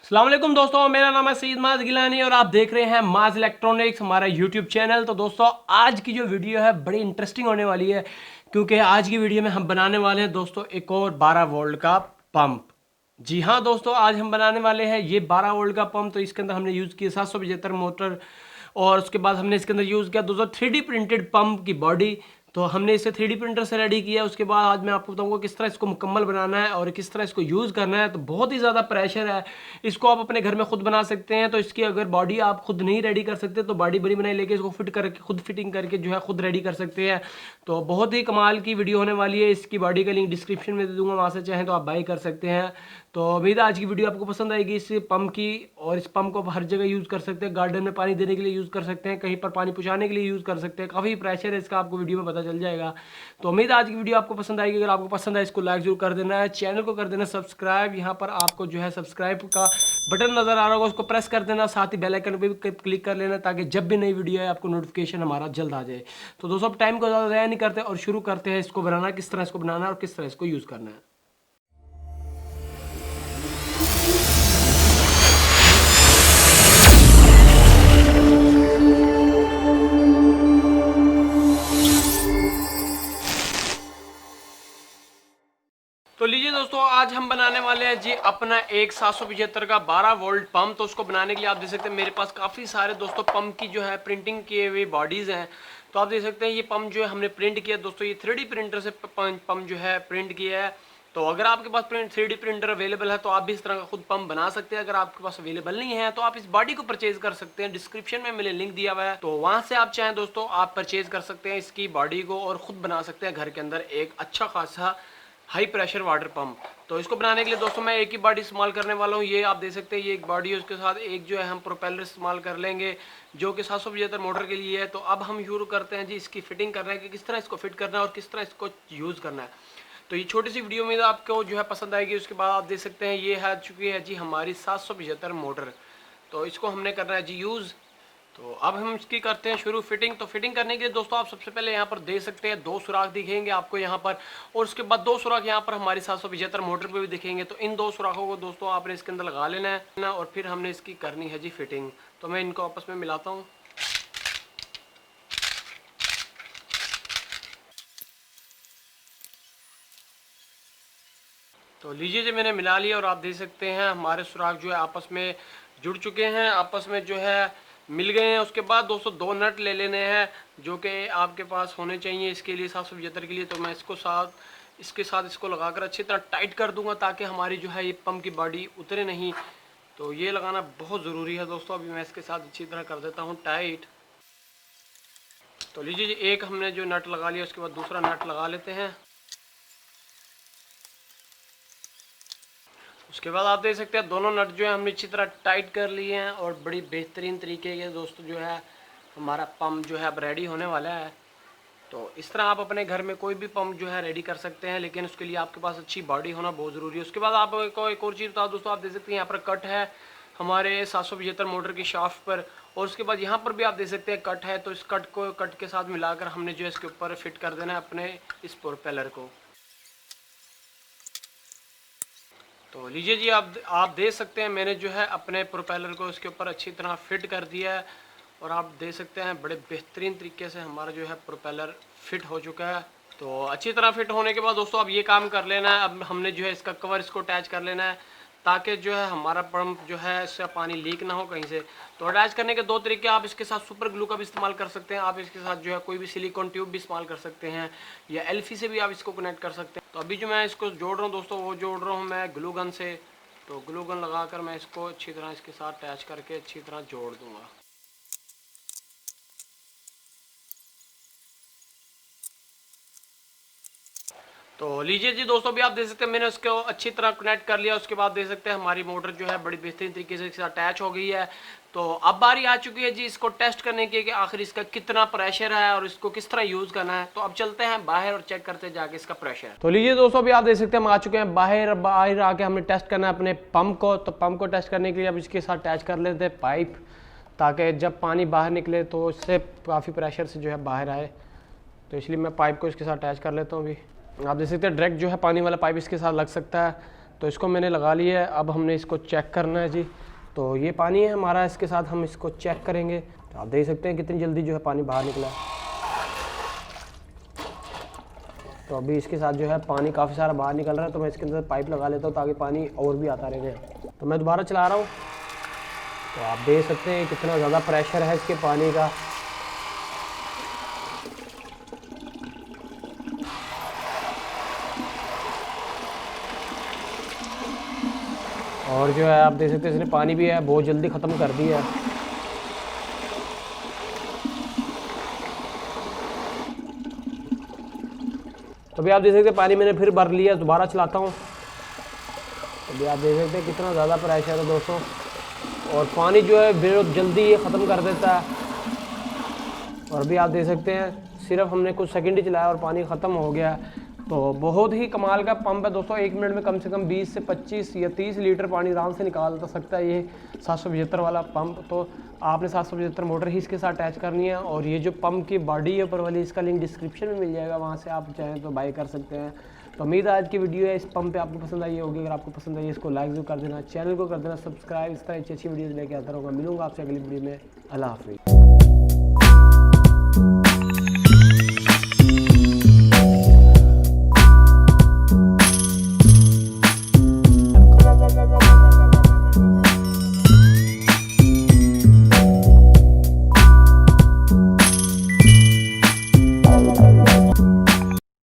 अस्सलाम वालेकुम दोस्तों, मेरा नाम है सईद माज गिलानी और आप देख रहे हैं माज इलेक्ट्रॉनिक्स, हमारा यूट्यूब चैनल। तो दोस्तों आज की जो वीडियो है बड़ी इंटरेस्टिंग होने वाली है, क्योंकि आज की वीडियो में हम बनाने वाले हैं दोस्तों एक और 12 वोल्ट का पंप। जी हाँ दोस्तों, आज हम बनाने वाले हैं ये 12 वोल्ट का पंप। तो इसके अंदर हमने यूज़ किया 775 मोटर, और उसके बाद हमने इसके अंदर यूज़ किया दोस्तों 3D प्रिंटेड पंप की बॉडी। तो हमने इसे 3D प्रिंटर से रेडी किया। उसके बाद आज मैं आपको बताऊंगा किस तरह इसको मुकम्मल बनाना है और किस तरह इसको यूज़ करना है। तो बहुत ही ज़्यादा प्रेशर है, इसको आप अपने घर में खुद बना सकते हैं। तो इसकी अगर बॉडी आप खुद नहीं रेडी कर सकते तो बॉडी बनी बनाई लेके इसको फिट करके खुद फिटिंग करके जो है खुद रेडी कर सकते हैं। तो बहुत ही कमाल की वीडियो होने वाली है। इसकी बॉडी का लिंक डिस्क्रिप्शन में दे दूंगा, वहाँ से चाहें तो आप बाई कर सकते हैं। तो उम्मीद है आज की वीडियो आपको पसंद आएगी इस पंप की। और इस पंप को आप हर जगह यूज़ कर सकते हैं, गार्डन में पानी देने के लिए यूज़ कर सकते हैं, कहीं पर पानी पहुँचाने के लिए यूज़ कर सकते हैं। काफ़ी प्रेशर है इसका, आपको वीडियो में पता चल जाएगा। तो उम्मीद है आज की वीडियो आपको पसंद आएगी। अगर आपको पसंद आए इसको लाइक जरूर कर देना है, चैनल को कर देना सब्सक्राइब। यहाँ पर आपको जो है सब्सक्राइब का बटन नज़र आ रहा होगा, उसको प्रेस कर देना, साथ ही बेल आइकन पे भी क्लिक कर लेना, ताकि जब भी नई वीडियो है आपको नोटिफिकेशन हमारा जल्द आ जाए। तो दोस्तों अब टाइम को ज़्यादा ज़ाया नहीं करते और शुरू करते हैं इसको बनाना, किस तरह इसको बनाना है और किस तरह इसको यूज़ करना है। तो लीजिए दोस्तों, आज हम बनाने वाले हैं जी अपना एक 775 का 12 वोल्ट पंप। तो उसको बनाने के लिए आप देख सकते हैं मेरे पास काफ़ी सारे दोस्तों पंप की जो है प्रिंटिंग किए हुए बॉडीज़ हैं। तो आप देख सकते हैं ये पंप जो है हमने प्रिंट किया दोस्तों, ये 3D प्रिंटर से पंप जो है प्रिंट किया है। तो अगर आपके पास 3D प्रिंटर अवेलेबल है तो आप भी इस तरह का खुद पंप बना सकते हैं। अगर आपके पास अवेलेबल नहीं है तो आप इस बॉडी को परचेज कर सकते हैं, डिस्क्रिप्शन में मैंने लिंक दिया हुआ है, तो वहाँ से आप चाहें दोस्तों आप परचेज कर सकते हैं इसकी बॉडी को और ख़ुद बना सकते हैं घर के अंदर एक अच्छा खासा हाई प्रेशर वाटर पंप। तो इसको बनाने के लिए दोस्तों मैं एक ही बॉडी इस्तेमाल करने वाला हूँ। ये आप देख सकते हैं ये एक बॉडी है, उसके साथ एक जो है हम प्रोपेलर इस्तेमाल कर लेंगे जो कि 775 मोटर के लिए है। तो अब हम शुरू करते हैं जी इसकी फिटिंग करना है कि किस तरह इसको फिट करना है और किस तरह इसको यूज़ करना है। तो ये छोटी सी वीडियो में आपको जो है पसंद आएगी। उसके बाद आप देख सकते हैं ये है चुकी है जी हमारी 775 मोटर। तो इसको हमने करना है जी यूज़। तो अब हम इसकी करते हैं शुरू फिटिंग। तो फिटिंग करने के लिए दोस्तों आप सबसे पहले यहाँ पर देख सकते हैं 2 सुराख दिखेंगे आपको यहाँ पर, और उसके बाद 2 सुराख यहाँ पर हमारी 775 मोटर पे भी दिखेंगे। तो इन 2 सुराखों को दोस्तों आपने इसके अंदर लगा लेना है ना, और फिर हमने इसकी करनी है जी फिटिंग। तो मैं इनको आपस में मिलाता हूँ। तो लीजिए जी मैंने मिला लिया और आप देख सकते हैं हमारे सुराख जो है आपस में जुड़ चुके हैं, आपस में जो है मिल गए हैं। उसके बाद दोस्तों 2 नट ले लेने हैं जो कि आपके पास होने चाहिए इसके लिए 775 के लिए। तो मैं इसके साथ इसको लगाकर अच्छी तरह टाइट कर दूंगा ताकि हमारी जो है ये पंप की बॉडी उतरे नहीं। तो ये लगाना बहुत ज़रूरी है दोस्तों। अभी मैं इसके साथ अच्छी तरह कर देता हूँ टाइट। तो लीजिए जी एक हमने जो नट लगा लिया, उसके बाद दूसरा नट लगा लेते हैं। उसके बाद आप देख सकते हैं दोनों नट जो है हमने अच्छी तरह टाइट कर लिए हैं और बड़ी बेहतरीन तरीके के दोस्तों जो है हमारा पंप जो है अब रेडी होने वाला है। तो इस तरह आप अपने घर में कोई भी पंप जो है रेडी कर सकते हैं, लेकिन उसके लिए आपके पास अच्छी बॉडी होना बहुत ज़रूरी है। उसके बाद आपको एक और चीज़ बता दोस्तों, आप देख सकते हैं यहाँ पर कट है हमारे 775 मोटर की शाफ्ट पर, और उसके बाद यहाँ पर भी आप देख सकते हैं कट है। तो इस कट के साथ मिलाकर हमने जो है इसके ऊपर फिट कर देना है अपने इस प्रोपेलर को। तो लीजिए जी आप देख सकते हैं मैंने जो है अपने प्रोपेलर को इसके ऊपर अच्छी तरह फिट कर दिया है, और आप देख सकते हैं बड़े बेहतरीन तरीके से हमारा जो है प्रोपेलर फिट हो चुका है। तो अच्छी तरह फिट होने के बाद दोस्तों अब ये काम कर लेना है, अब हमने जो है इसका कवर इसको अटैच कर लेना है ताकि जो है हमारा पंप जो है इसका पानी लीक ना हो कहीं से। तो अटैच करने के 2 तरीके, आप इसके साथ सुपर ग्लू का भी इस्तेमाल कर सकते हैं, आप इसके साथ जो है कोई भी सिलिकॉन ट्यूब भी इस्तेमाल कर सकते हैं, या एल्फी से भी आप इसको कनेक्ट कर सकते हैं। तो अभी जो मैं इसको जोड़ रहा हूँ दोस्तों वो जोड़ रहा हूँ मैं ग्लू गन से। तो ग्लू गन लगाकर मैं इसको अच्छी तरह इसके साथ अटैच करके अच्छी तरह जोड़ दूँगा। तो लीजिए जी दोस्तों भी आप देख सकते हैं मैंने उसको अच्छी तरह कनेक्ट कर लिया। उसके बाद देख सकते हैं हमारी मोटर जो है बड़ी बेहतरीन तरीके से इसके साथ अटैच हो गई है। तो अब बारी आ चुकी है जी इसको टेस्ट करने की कि आखिर इसका कितना प्रेशर है और इसको किस तरह यूज़ करना है। तो अब चलते हैं बाहर और चेक करते हैं जाके इसका प्रेशर। तो लीजिए दोस्तों भी आप देख सकते हैं हम आ चुके हैं बाहर आके हमने टेस्ट करना है अपने पंप को। तो पंप को टेस्ट करने के लिए अब इसके साथ अटैच कर लेते हैं पाइप, ताकि जब पानी बाहर निकले तो इससे काफ़ी प्रेशर से जो है बाहर आए। तो इसलिए मैं पाइप को इसके साथ अटैच कर लेता हूँ। अभी आप देख सकते हैं डायरेक्ट जो है पानी वाला पाइप इसके साथ लग सकता है, तो इसको मैंने लगा लिया है। अब हमने इसको चेक करना है जी। तो ये पानी है हमारा, इसके साथ हम इसको चेक करेंगे। तो आप देख सकते हैं कितनी जल्दी जो है पानी बाहर निकला है। तो अभी इसके साथ जो है पानी काफ़ी सारा बाहर निकल रहा है। तो मैं इसके अंदर पाइप लगा लेता हूँ ताकि पानी और भी आता रहे। तो मैं दोबारा चला रहा हूँ। तो आप देख सकते हैं कितना ज़्यादा प्रेशर है इसके पानी का। और जो है आप देख सकते हैं इसने पानी भी है बहुत जल्दी ख़त्म कर दिया है। तो अभी आप देख सकते हैं पानी मैंने फिर भर लिया, दोबारा चलाता हूँ। अभी आप देख सकते हैं कितना ज़्यादा प्रेशर है दोस्तों, और पानी जो है बहुत जल्दी ये ख़त्म कर देता है। और अभी आप देख सकते हैं सिर्फ हमने कुछ सेकंड ही चलाया और पानी ख़त्म हो गया। तो बहुत ही कमाल का पंप है दोस्तों। 1 मिनट में कम से कम 20 से 25 या 30 लीटर पानी आराम से निकाल सकता है ये 775 वाला पंप। तो आपने 775 मोटर ही इसके साथ अटैच करनी है। और ये जो पंप की बॉडी है ऊपर वाली, इसका लिंक डिस्क्रिप्शन में मिल जाएगा, वहाँ से आप चाहें तो बाय कर सकते हैं। तो उम्मीद है आज की वीडियो है इस पंप पे आपको पसंद आई होगी। अगर आपको पसंद आई इसको लाइक जरूर कर देना, चैनल को कर देना सब्सक्राइब। इस तरह अच्छी वीडियोज़ लेके आता रहूँगा। मिलूंगा आपसे अगली वीडियो में। अल्लाह हाफिज़।